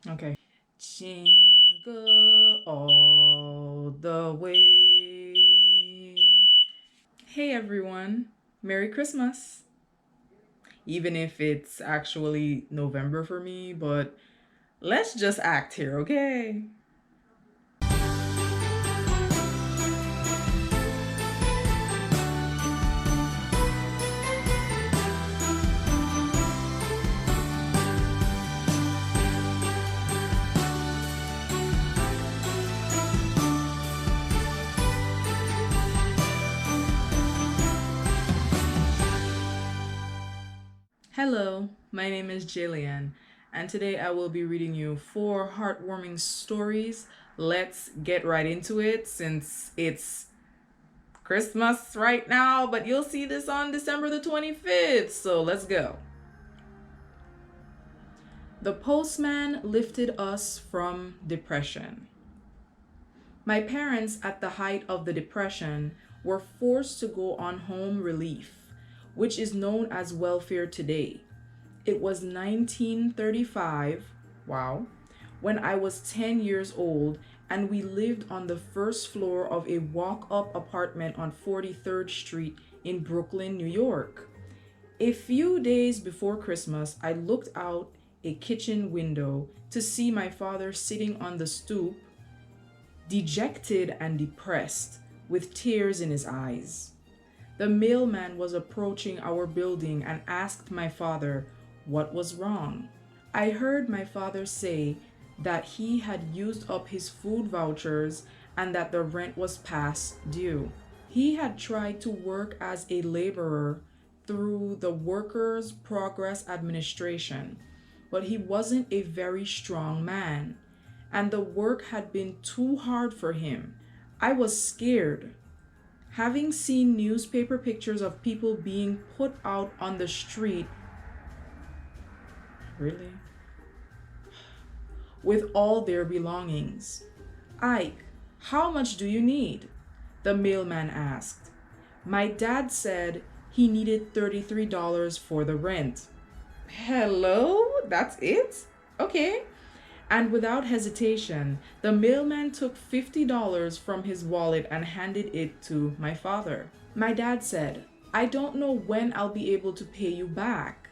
Okay. Jingle all the way. Hey everyone, Merry Christmas. Even if it's actually November for me, but let's just act here, okay? Hello, my name is Jaliane, and today I will be reading you four heartwarming stories. Let's get right into it since it's Christmas right now, but you'll see this on December the 25th, so let's go. The Postman Lifted Us from Depression. My parents, at the height of the Depression, were forced to go on home relief, which is known as welfare today. It was 1935, wow, when I was 10 years old, and we lived on the first floor of a walk up apartment on 43rd Street in Brooklyn, New York. A few days before Christmas, I looked out a kitchen window to see my father sitting on the stoop, dejected and depressed, with tears in his eyes. The mailman was approaching our building and asked my father what was wrong. I heard my father say that he had used up his food vouchers and that the rent was past due. He had tried to work as a laborer through the Workers' Progress Administration, but he wasn't a very strong man, and the work had been too hard for him. I was scared. Having seen newspaper pictures of people being put out on the street, really? With all their belongings. Ike, how much do you need? The mailman asked. My dad said he needed $33 for the rent. Hello? That's it? Okay. And without hesitation, the mailman took $50 from his wallet and handed it to my father. My dad said, I don't know when I'll be able to pay you back.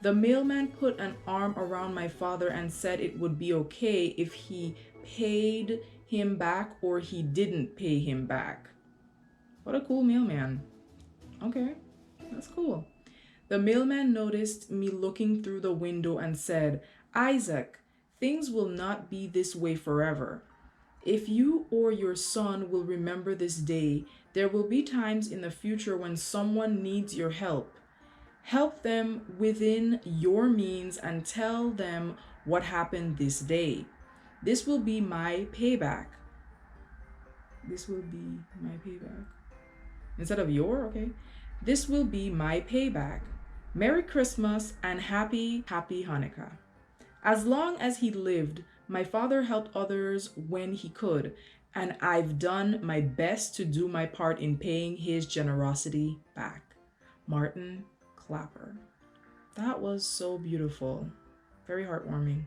The mailman put an arm around my father and said it would be okay if he paid him back or he didn't pay him back. What a cool mailman. Okay, that's cool. The mailman noticed me looking through the window and said, Isaac, things will not be this way forever. If you or your son will remember this day, there will be times in the future when someone needs your help. Help them within your means and tell them what happened this day. This will be my payback. This will be my payback. Instead of your, okay? This will be my payback. Merry Christmas and happy Hanukkah. As long as he lived, my father helped others when he could, and I've done my best to do my part in paying his generosity back. Martin Clapper. That was so beautiful. Very heartwarming.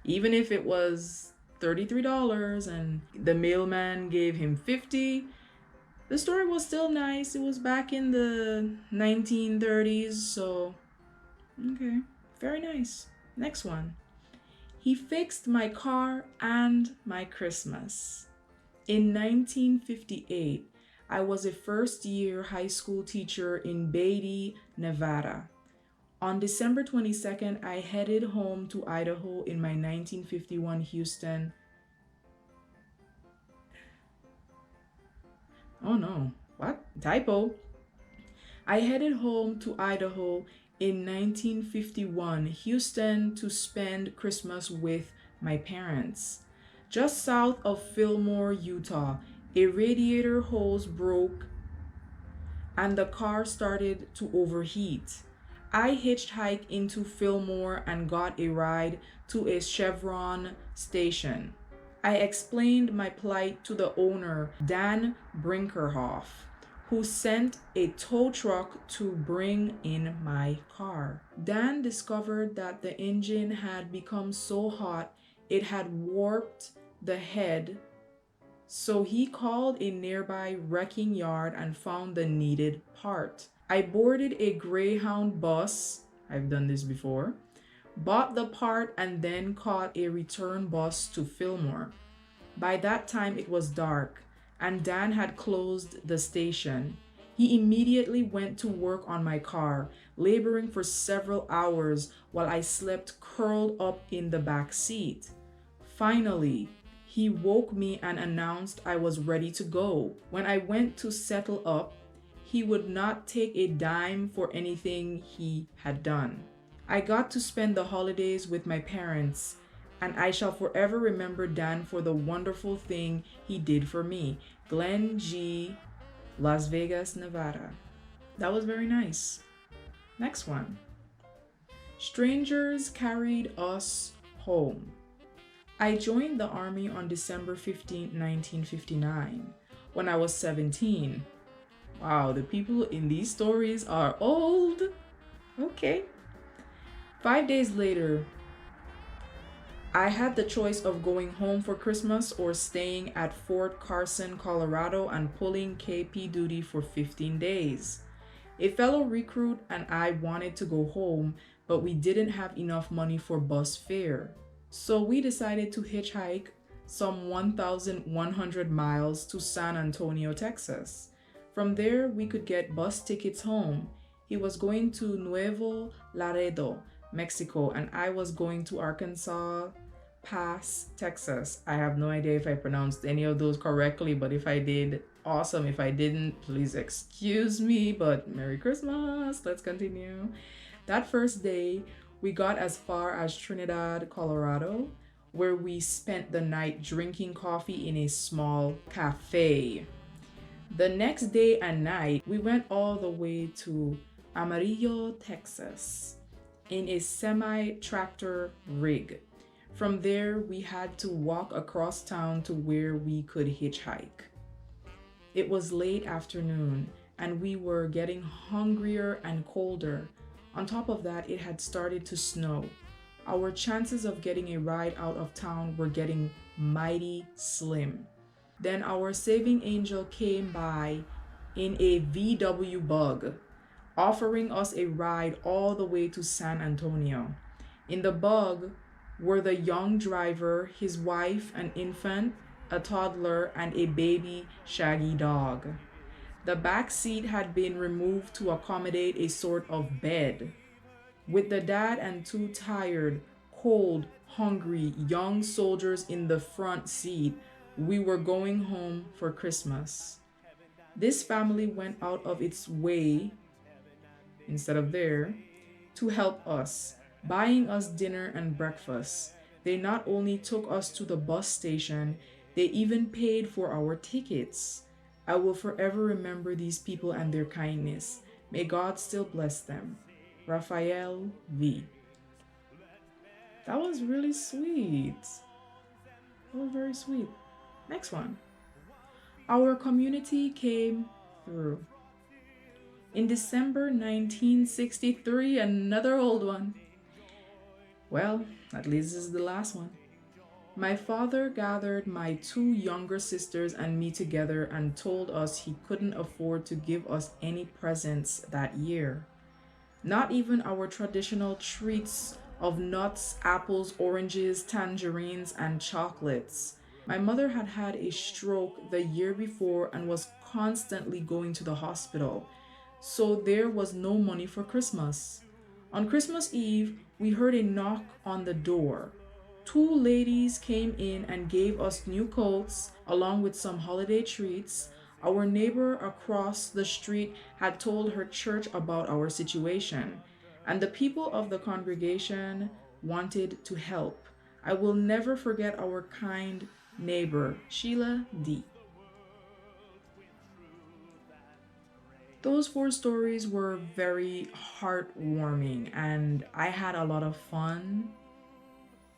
Even if it was $33 and the mailman gave him 50, the story was still nice. It was back in the 1930s, so okay, very nice. Next one. He fixed my car and my Christmas. In 1958, I was a first-year high school teacher in Beatty, Nevada. On December 22nd, I headed home to Idaho in my 1951 Houston. Oh no, what? Typo. I headed home to Idaho in 1951 Houston to spend Christmas with my parents. Just south of Fillmore, Utah, a radiator hose broke and the car started to overheat. I hitchhiked into Fillmore and got a ride to a Chevron station. I explained my plight to the owner, Dan Brinkerhoff, who sent a tow truck to bring in my car. Dan discovered that the engine had become so hot it had warped the head, so he called a nearby wrecking yard and found the needed part. I boarded a Greyhound bus, I've done this before, bought the part, and then caught a return bus to Fillmore. By that time it was dark, and Dan had closed the station. He immediately went to work on my car, laboring for several hours while I slept curled up in the back seat. Finally, he woke me and announced I was ready to go. When I went to settle up, he would not take a dime for anything he had done. I got to spend the holidays with my parents, and I shall forever remember Dan for the wonderful thing he did for me. Glenn G., Las Vegas, Nevada. That was very nice. Next one. Strangers carried us home. I joined the Army on December 15, 1959, when I was 17. Wow, the people in these stories are old. Okay. 5 days later, I had the choice of going home for Christmas or staying at Fort Carson, Colorado and pulling KP duty for 15 days. A fellow recruit and I wanted to go home, but we didn't have enough money for bus fare. So we decided to hitchhike some 1,100 miles to San Antonio, Texas. From there, we could get bus tickets home. He was going to Nuevo Laredo, Mexico, and I was going to Arkansas Pass, Texas. I have no idea if I pronounced any of those correctly, but if I did, awesome. If I didn't, please excuse me, but Merry Christmas. Let's continue. That first day, we got as far as Trinidad, Colorado, where we spent the night drinking coffee in a small cafe. The next day and night, we went all the way to Amarillo, Texas, in a semi-tractor rig. From there, we had to walk across town to where we could hitchhike. It was late afternoon, and we were getting hungrier and colder. On top of that, it had started to snow. Our chances of getting a ride out of town were getting mighty slim. Then our saving angel came by in a VW Bug, offering us a ride all the way to San Antonio. In the Bug were the young driver, his wife, an infant, a toddler, and a baby shaggy dog. The back seat had been removed to accommodate a sort of bed. With the dad and two tired, cold, hungry young soldiers in the front seat, we were going home for Christmas. This family went out of its way, instead of there, to help us, buying us dinner and breakfast. They not only took us to the bus station, they even paid for our tickets. I will forever remember these people and their kindness. May God still bless them. Raphael V. That was really sweet. That was very sweet. Next one. Our community came through. In December 1963, another old one. Well, at least this is the last one. My father gathered my two younger sisters and me together and told us he couldn't afford to give us any presents that year. Not even our traditional treats of nuts, apples, oranges, tangerines, and chocolates. My mother had had a stroke the year before and was constantly going to the hospital, so there was no money for Christmas. On Christmas Eve, we heard a knock on the door. Two ladies came in and gave us new coats along with some holiday treats. Our neighbor across the street had told her church about our situation, and the people of the congregation wanted to help. I will never forget our kind neighbor, Sheila D. Those 4 stories were very heartwarming, and I had a lot of fun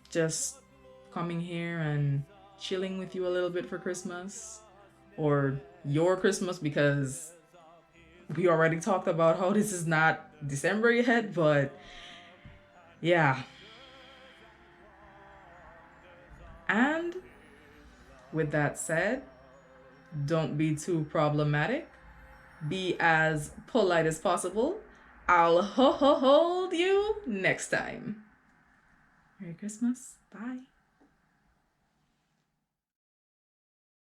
just coming here and chilling with you a little bit for Christmas, or your Christmas, because We already talked about how this is not December yet, but yeah. And with that said, don't be too problematic. Be as polite as possible. I'll hold you next time. Merry Christmas. Bye.